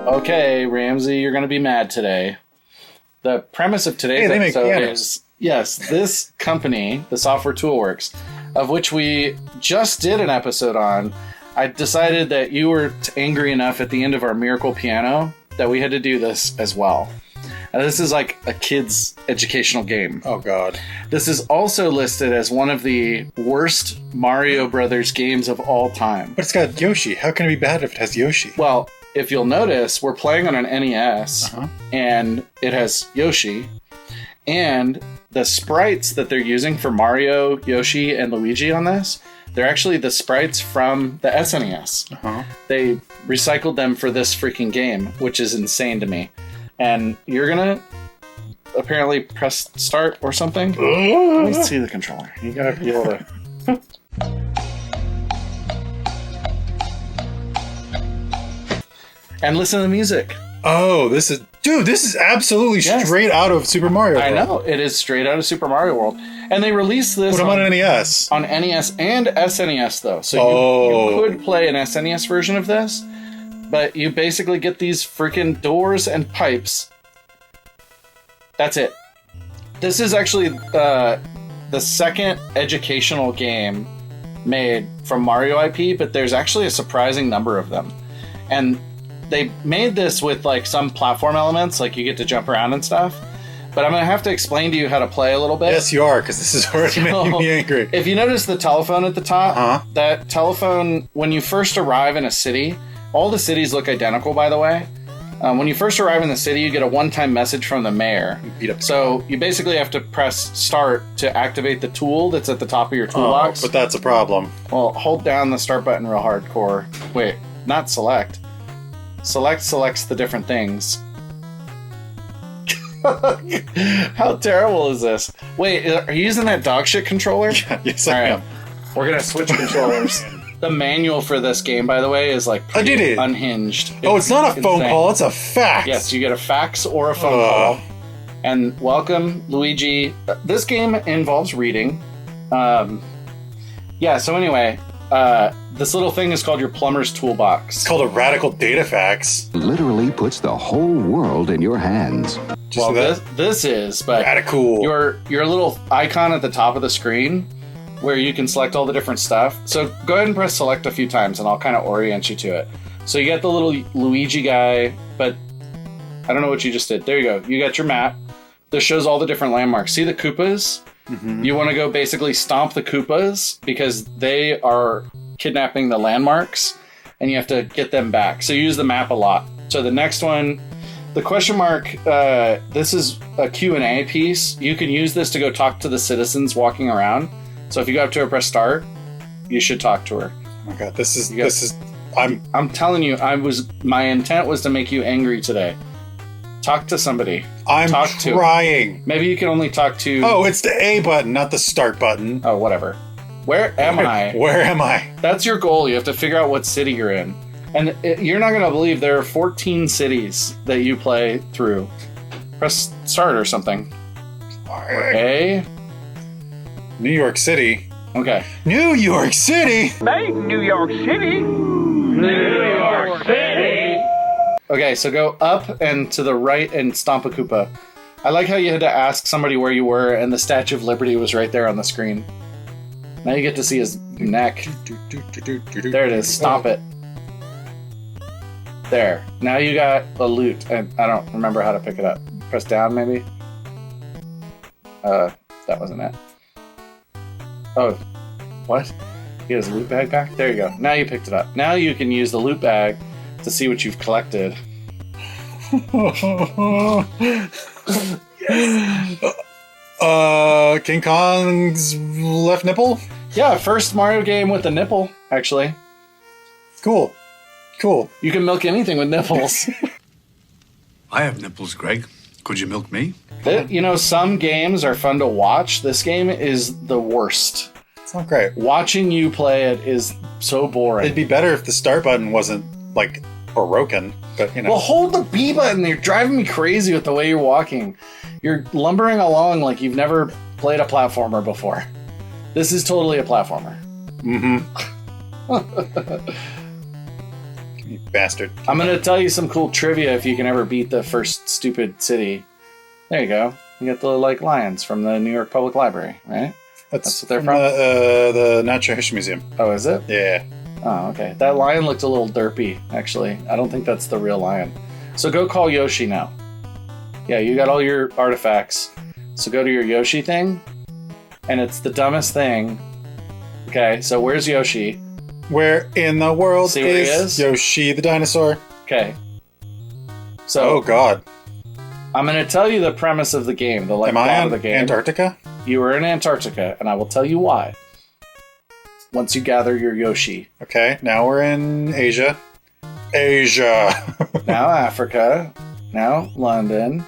Okay, Ramsey, you're going to be mad today. The premise of today's episode is, yes, this company, the Software Toolworks, of which we just did an episode on, I decided that you were angry enough at the end of our Miracle Piano that we had to do this as well. And this is like a kid's educational game. Oh, God. This is also listed as one of the worst Mario Brothers games of all time. But it's got Yoshi. How can it be bad if it has Yoshi? Well, if you'll notice, we're playing on an NES, and it has Yoshi, and the sprites that they're using for Mario, Yoshi, and Luigi on this, they're actually the sprites from the SNES. They recycled them for this freaking game, which is insane to me. And you're gonna apparently press start or something. Let me see the controller. You gotta be able to. And listen to the music. Oh, this is absolutely straight out of Super Mario World. I know, it is straight out of Super Mario World. And they released this on NES. On NES and SNES, though. So you could play an SNES version of this, but you basically get these freaking doors and pipes. That's it. This is actually the second educational game made from Mario IP, but there's actually a surprising number of them. And they made this with like some platform elements, like you get to jump around and stuff. But I'm going to have to explain to you how to play a little bit. Yes, you are, because this is already making me angry. If you notice the telephone at the top, that telephone, when you first arrive in a city, all the cities look identical, by the way. When you first arrive in the city, you get a one-time message from the mayor. So you basically have to press start to activate the tool that's at the top of your toolbox. But that's a problem. Well, hold down the start button real hardcore. Wait, not select. Select selects the different things. How terrible is this? Wait, are you using that dog shit controller? Yes, I am. We're going to switch controllers. The manual for this game, by the way, is like pretty unhinged. It's not a phone call, it's a fax. Yes, you get a fax or a phone call. And welcome, Luigi. This game involves reading. So anyway, this little thing is called your plumber's toolbox. It's called a radical data fax. Literally puts the whole world in your hands. Well, this is, but radical. Your little icon at the top of the screen where you can select all the different stuff. So go ahead and press select a few times and I'll kind of orient you to it. So you get the little Luigi guy, but I don't know what you just did. There you go. You got your map. This shows all the different landmarks. See the Koopas? You want to go basically stomp the Koopas because they are kidnapping the landmarks and you have to get them back. So you use the map a lot. So the next one, the question mark, this is a Q&A piece. You can use this to go talk to the citizens walking around. So if you go up to her, press start, you should talk to her. Oh my God, this is I'm telling you, my intent was to make you angry today. Talk to somebody. I'm trying. Maybe you can only talk to... Oh, it's the A button, not the start button. Oh, whatever. Where am I? Where am I? That's your goal. You have to figure out what city you're in. And you're not going to believe there are 14 cities that you play through. Press start or something. A. New York City. Okay. New York City! Hey, New York City! New York City! Okay, so go up and to the right and stomp a Koopa. I like how you had to ask somebody where you were and the Statue of Liberty was right there on the screen. Now you get to see his neck. There it is. Stomp it. There. Now you got the loot. And I don't remember how to pick it up. Press down, maybe? That wasn't it. Oh, what? He has a loot bag back? There you go. Now you picked it up. Now you can use the loot bag to see what you've collected. King Kong's left nipple? Yeah, first Mario game with a nipple, actually. Cool. You can milk anything with nipples. I have nipples, Greg. Could you milk me? Some games are fun to watch. This game is the worst. It's not great. Watching you play it is so boring. It'd be better if the start button wasn't, broken, but, Well, hold the B button. You're driving me crazy with the way you're walking. You're lumbering along like you've never played a platformer before. This is totally a platformer. Mm-hmm. You bastard. I'm going to tell you some cool trivia if you can ever beat the first stupid city. There you go. You get the lions from the New York Public Library, right? That's what they're from? The Natural History Museum. Oh, is it? Yeah. Oh, okay. That lion looked a little derpy, actually. I don't think that's the real lion. So go call Yoshi now. Yeah, you got all your artifacts. So go to your Yoshi thing, and it's the dumbest thing. Okay, so where's Yoshi? Where in the world See where he is? Yoshi the dinosaur? Okay. So Oh, God. I'm going to tell you the premise of the game, the Am I plot on of the game. Antarctica? You were in Antarctica, and I will tell you why. Once you gather your Yoshi. Okay, now we're in Asia. Asia! Now Africa. Now London.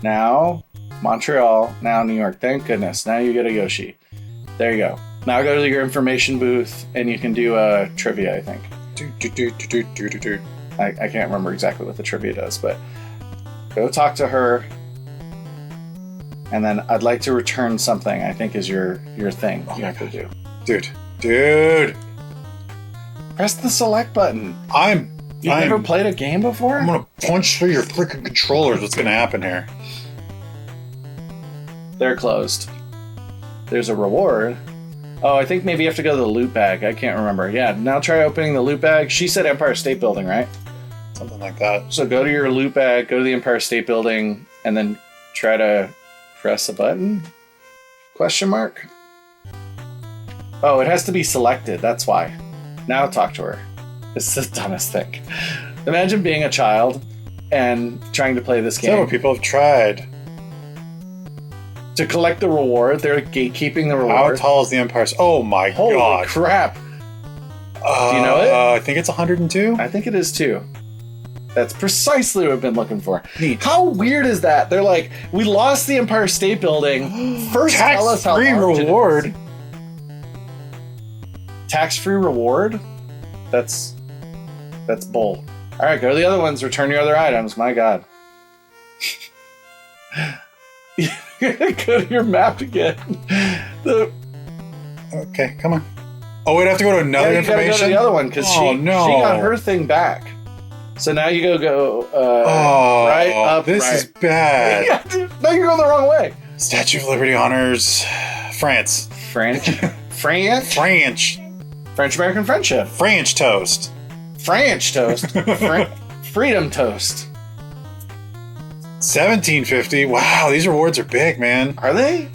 Now Montreal. Now New York. Thank goodness. Now you get a Yoshi. There you go. Now go to your information booth, and you can do a trivia, I think. I can't remember exactly what the trivia does, but go talk to her. And then I'd like to return something, I think is your thing you have to do. Dude. Press the select button. You've never played a game before? I'm gonna punch through your freaking controllers. What's gonna happen here? They're closed. There's a reward. Oh, I think maybe you have to go to the loot bag. I can't remember. Yeah, now try opening the loot bag. She said Empire State Building, right? Something like that. So go to your loot bag, go to the Empire State Building, and then try to press a button? Question mark? Oh, it has to be selected. That's why. Now talk to her. It's the dumbest thing. Imagine being a child and trying to play this game. Several people have tried. To collect the reward, they're gatekeeping the reward. How tall is the Empire? Oh my Holy God. crap. Do you know it? I think it's 102. I think it is too. That's precisely what I've been looking for. Neat. How weird is that? They're like, we lost the Empire State Building. First tell us how Tax-free large it is. reward. Tax-free reward? That's bull. All right, go to the other ones. Return your other items. My God. Go to your map again. Okay, come on. Oh, we'd have to go to another you information? gotta go to the other one because Oh, no. she got her thing back. So now you go right up. This right. is bad. Yeah, dude, no, you're going the wrong way. Statue of Liberty honors France. French American friendship. French toast. French toast. Freedom toast. 1750. Wow, these rewards are big, man. Are they?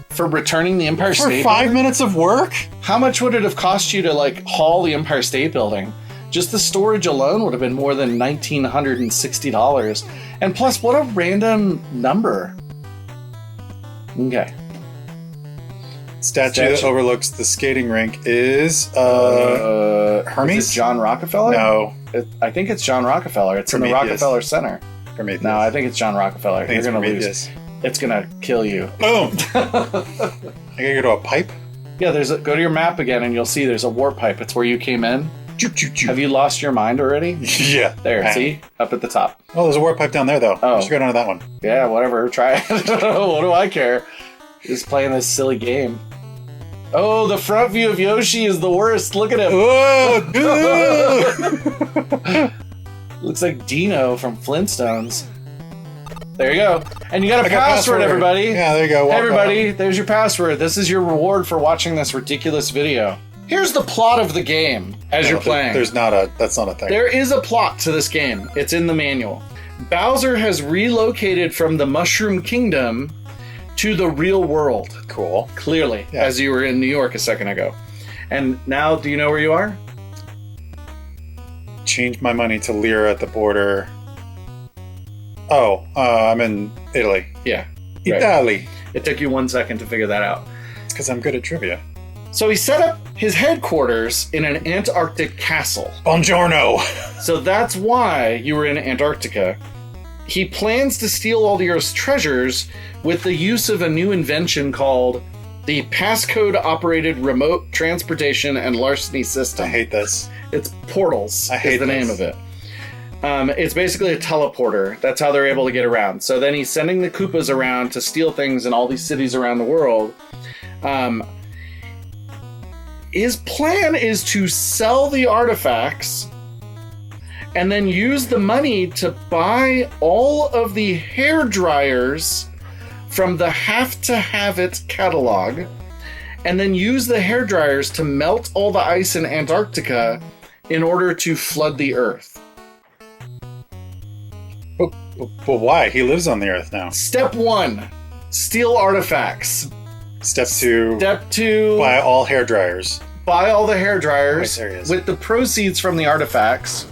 For returning the Empire For State 5 Building? minutes of work? How much would it have cost you to haul the Empire State Building? Just the storage alone would have been more than $1,960. And plus, what a random number. Okay. Statue that overlooks the skating rink is Hermes? Is it John Rockefeller? No. I think it's John Rockefeller. It's in the Prometheus. Rockefeller Center. Prometheus. No, I think it's John Rockefeller. I think You're it's going to lose. Prometheus. It's going to kill you. Boom! I gotta go to a pipe? Yeah, go to your map again and you'll see there's a warp pipe. It's where you came in. Have you lost your mind already? Yeah. There, see? Up at the top. Oh, there's a warp pipe down there, though. Oh. I should go down to that one. Yeah, whatever. Try it. What do I care? Just playing this silly game. Oh, the front view of Yoshi is the worst. Look at him. Oh, Looks like Dino from Flintstones. There you go. And you got a I got password, everybody. Yeah, there you go. Hey, everybody, there's your password. This is your reward for watching this ridiculous video. Here's the plot of the game as you're playing. That's not a thing. There is a plot to this game. It's in the manual. Bowser has relocated from the Mushroom Kingdom to the real world. Cool. Clearly, Yeah. as you were in New York a second ago. And now, do you know where you are? Change my money to lira at the border. Oh, I'm in Italy. Yeah. Right. Italy. It took you 1 second to figure that out. It's because I'm good at trivia. So he set up his headquarters in an Antarctic castle. Buongiorno. So that's why you were in Antarctica. He plans to steal all the Earth's treasures with the use of a new invention called the Passcode-Operated Remote Transportation and Larceny System. I hate this. It's Portals I hate is the name this. of it. It's basically a teleporter. That's how they're able to get around. So then he's sending the Koopas around to steal things in all these cities around the world. His plan is to sell the artifacts and then use the money to buy all of the hair dryers from the Have to Have It catalog, and then use the hair dryers to melt all the ice in Antarctica in order to flood the Earth. But why? He lives on the Earth now. Step 1, steal artifacts. Step 2, Step 2, buy all hair dryers. buy all the hair dryers Right, there he is. with the proceeds from the artifacts.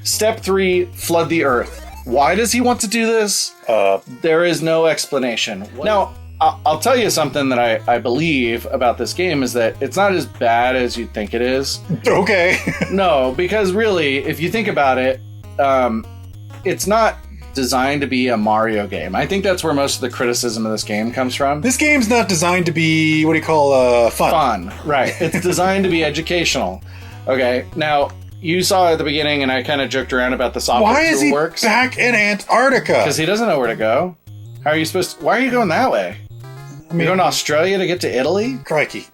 Step 3, flood the Earth. Why does he want to do this? There is no explanation. Now, I'll tell you something that I believe about this game is that it's not as bad as you think it is. Okay. No, because really, if you think about it, it's not designed to be a Mario game. I think that's where most of the criticism of this game comes from. This game's not designed to be, what do you call, fun. Right. It's designed to be educational. Okay, now, you saw at the beginning, and I kind of joked around about the Software Why is he Toolworks. back in Antarctica? Because he doesn't know where to go. How are you supposed to... Why are you going that way? You're going to Australia to get to Italy? Crikey.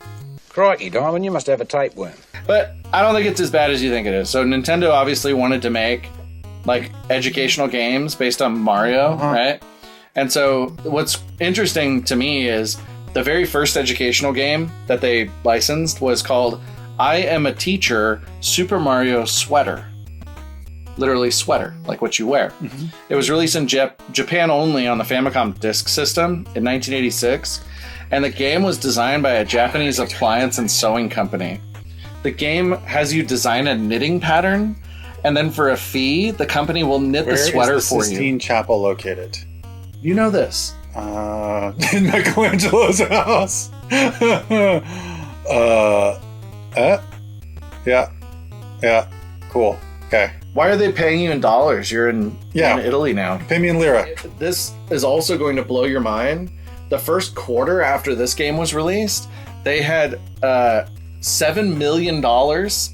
Crikey, Diamond, you must have a tapeworm. But I don't think it's as bad as you think it is. So Nintendo obviously wanted to make like educational games based on Mario, right? And so what's interesting to me is the very first educational game that they licensed was called I Am a Teacher Super Mario Sweater. Literally sweater, like what you wear. It was released in Japan only on the Famicom Disk System in 1986, and the game was designed by a Japanese appliance and sewing company. The game has you design a knitting pattern, and then for a fee, the company will knit the sweater Where is the for Sistine you. Chapel located? You know this. In Michelangelo's house. Yeah. Cool. Okay. Why are they paying you in dollars? You're in Italy now. Pay me in lira. This is also going to blow your mind. The first quarter after this game was released, they had $7 million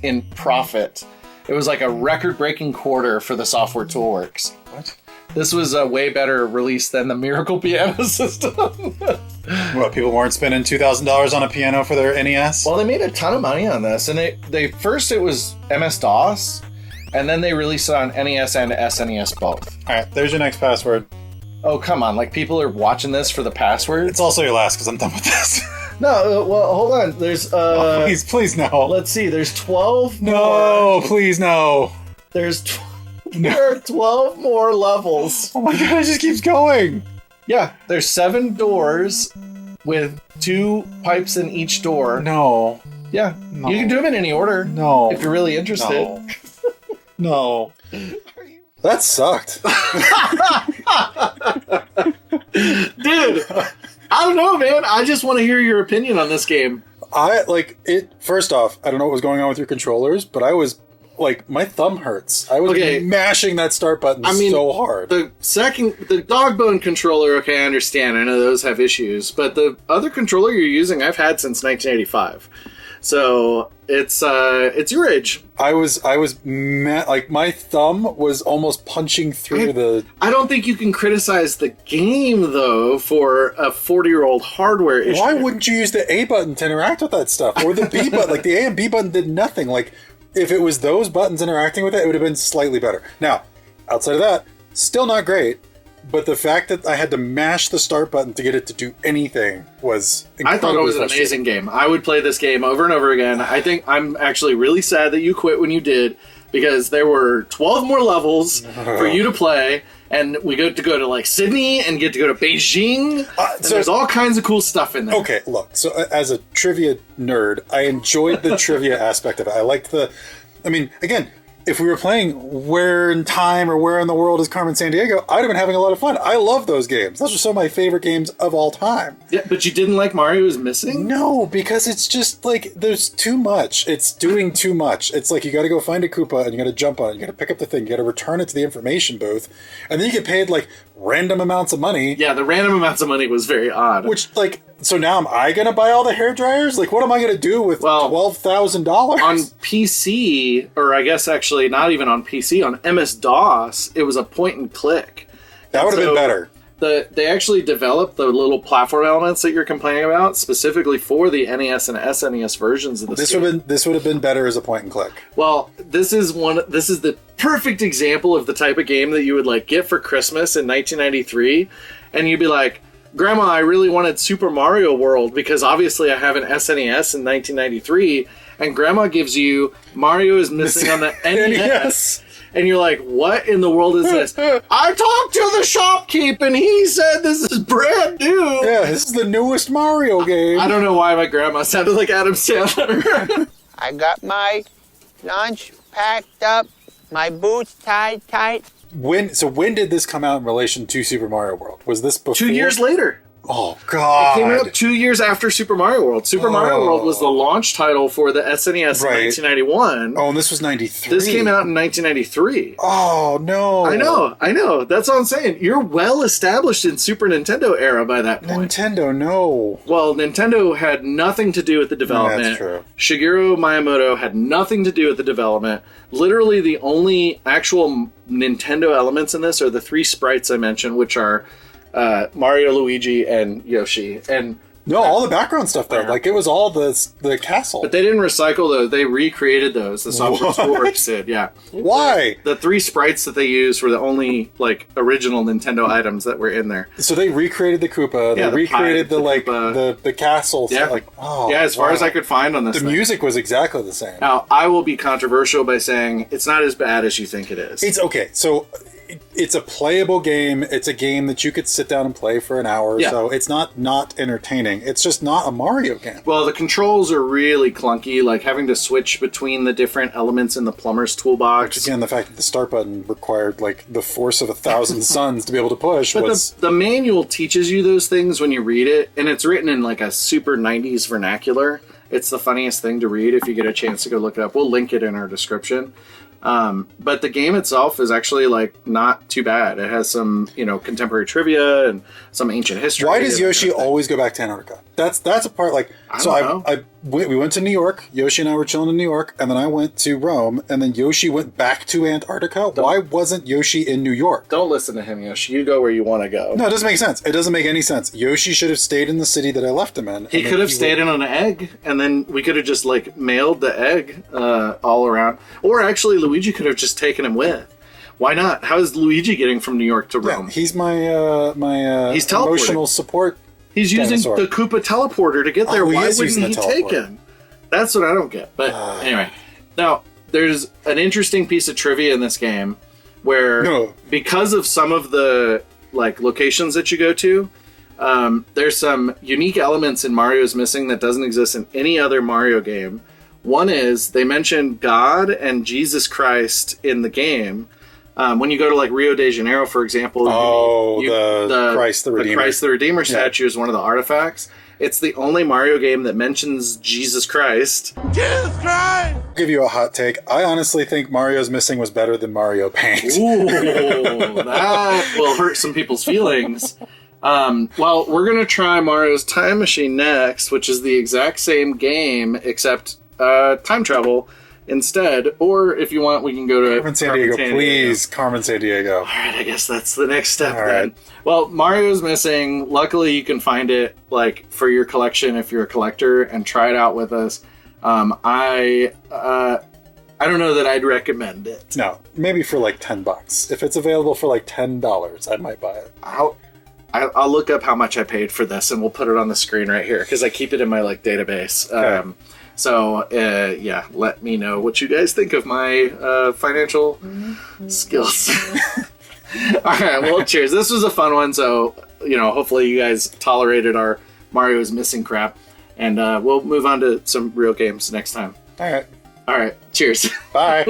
in profit. It was like a record-breaking quarter for the Software Toolworks. What? This was a way better release than the Miracle Piano System. What, people weren't spending $2,000 on a piano for their NES? Well, they made a ton of money on this, and they first it was MS-DOS, and then they released it on NES and SNES both. All right, there's your next password. Oh, come on. Like, people are watching this for the passwords? It's also your last because I'm done with this. No, well, hold on. There's, please, no. let's see. There's 12 more. No, please, no. There are 12 more levels. Oh my god, it just keeps going. Yeah, there's 7 doors with 2 pipes in each door. No. Yeah, No. you can do them in any order. No. If you're really interested. No. That sucked. Dude, I don't know, man. I just want to hear your opinion on this game. First off, I don't know what was going on with your controllers, but I was, my thumb hurts. I was mashing that start button so hard. The dog bone controller, okay, I understand. I know those have issues, but the other controller you're using, I've had since 1985. So it's your age. My thumb was almost punching through the... I don't think you can criticize the game, though, for a 40-year-old hardware issue. Why wouldn't you use the A button to interact with that stuff? Or the B button? The A and B button did nothing. If it was those buttons interacting with it, it would have been slightly better. Now, outside of that, still not great. But the fact that I had to mash the start button to get it to do anything was incredibly I thought it was an frustrating. amazing game. I would play this game over and over again. I think I'm actually really sad that you quit when you did, because there were 12 more levels for you to play, and we get to go to Sydney and get to go to Beijing. And there's all kinds of cool stuff in there. Okay, look. So as a trivia nerd, I enjoyed the trivia aspect of it. I liked again, if we were playing Where in Time or Where in the World is Carmen Sandiego, I'd have been having a lot of fun. I love those games. Those are some of my favorite games of all time. Yeah, but you didn't like Mario is Missing? No, because it's just there's too much. It's doing too much. It's you got to go find a Koopa and you got to jump on it. You got to pick up the thing. You got to return it to the information booth. And then you get paid random amounts of money. Yeah, the random amounts of money was very odd. Which, so now am I going to buy all the hair dryers? What am I going to do with $12,000? On PC, or I guess actually not even on PC, on MS-DOS, it was a point and click. That would have been better. they actually developed the little platform elements that you're complaining about specifically for the NES and SNES versions of this game. This would have been better as a point and click. Well, this is the perfect example of the type of game that you would like get for Christmas in 1993, and you'd be like, Grandma, I really wanted Super Mario World because obviously I have an SNES in 1993, and Grandma gives you Mario is missing on the NES. And you're like, what in the world is this? I talked to the shopkeep and he said this is brand new. Yeah, this is the newest Mario game. I don't know why my grandma sounded like Adam Sandler. I got my lunch packed up, my boots tied tight. When did this come out in relation to Super Mario World? Was this before? 2 years later. Oh, God. It came out 2 years after Super Mario World. Super Mario World was the launch title for the SNES in 1991. Oh, and this was 93. This came out in 1993. Oh, no. I know. That's what I'm saying. You're well established in Super Nintendo era by that point. Nintendo, no. Well, Nintendo had nothing to do with the development. That's true. Shigeru Miyamoto had nothing to do with the development. Literally, the only actual Nintendo elements in this are the 3 sprites I mentioned, which are Mario, Luigi, and Yoshi. And no, all the background stuff though. Like it was all the castle. But they didn't recycle those. They recreated those. The Software Toolworks did. Yeah. Why? The 3 sprites that they used were the only like original Nintendo items that were in there. So they recreated the Koopa. Yeah, they recreated the Koopa. the castle. Yeah. Like as far as I could find on this. The music was exactly the same. Now I will be controversial by saying it's not as bad as you think it is. It's okay. So it's a playable game. It's a game that you could sit down and play for an hour or so. It's not entertaining. It's just not a Mario game. Well, the controls are really clunky, like having to switch between the different elements in the plumber's toolbox. Which, again, the fact that the start button required like the force of 1,000 suns to be able to push was... the manual teaches you those things when you read it, and it's written in like a super 90s vernacular. It's the funniest thing to read if you get a chance to go look it up. We'll link it in our description. But the game itself is actually like not too bad. It has some, contemporary trivia and some ancient history. Why does Yoshi always go back to Antarctica? That's a part like we went to New York. Yoshi and I were chilling in New York, and then I went to Rome, and then Yoshi went back to Antarctica. Why wasn't Yoshi in New York? Don't listen to him, Yoshi. You go where you want to go. No, it doesn't make sense. It doesn't make any sense. Yoshi should have stayed in the city that I left him in. He could have stayed in an egg, and then we could have just like mailed the egg all around. Or actually, Luigi could have just taken him with. Why not? How is Luigi getting from New York to Rome? Yeah, he's my he's emotional support. He's using dinosaur. the Koopa teleporter to get there. Why wouldn't he take teleporter. him? That's what I don't get. But anyway, now there's an interesting piece of trivia in this game where because of some of the like locations that you go to, there's some unique elements in Mario's Missing that doesn't exist in any other Mario game. One is they mention God and Jesus Christ in the game. When you go to like Rio de Janeiro, for example, the Christ the Redeemer. The Christ the Redeemer statue is one of the artifacts. It's the only Mario game that mentions Jesus Christ. Jesus Christ! I'll give you a hot take. I honestly think Mario's Missing was better than Mario Paint. Ooh, that will hurt some people's feelings. Well, we're going to try Mario's Time Machine next, which is the exact same game, except time travel instead. Or if you want, we can go to Carmen Sandiego, please. Carmen Sandiego. All right, I guess that's the next step All then. right. Well, Mario's Missing. Luckily, you can find it like for your collection if you're a collector and try it out with us. I don't know that I'd recommend it. No, maybe for like $10. If it's available for like $10, I might buy it. I'll look up how much I paid for this and we'll put it on the screen right here because I keep it in my like database. Okay. Yeah, let me know what you guys think of my financial skills. All right, well, cheers. This was a fun one, so, hopefully you guys tolerated our Mario's Missing crap, and we'll move on to some real games next time. All right. All right, cheers. Bye.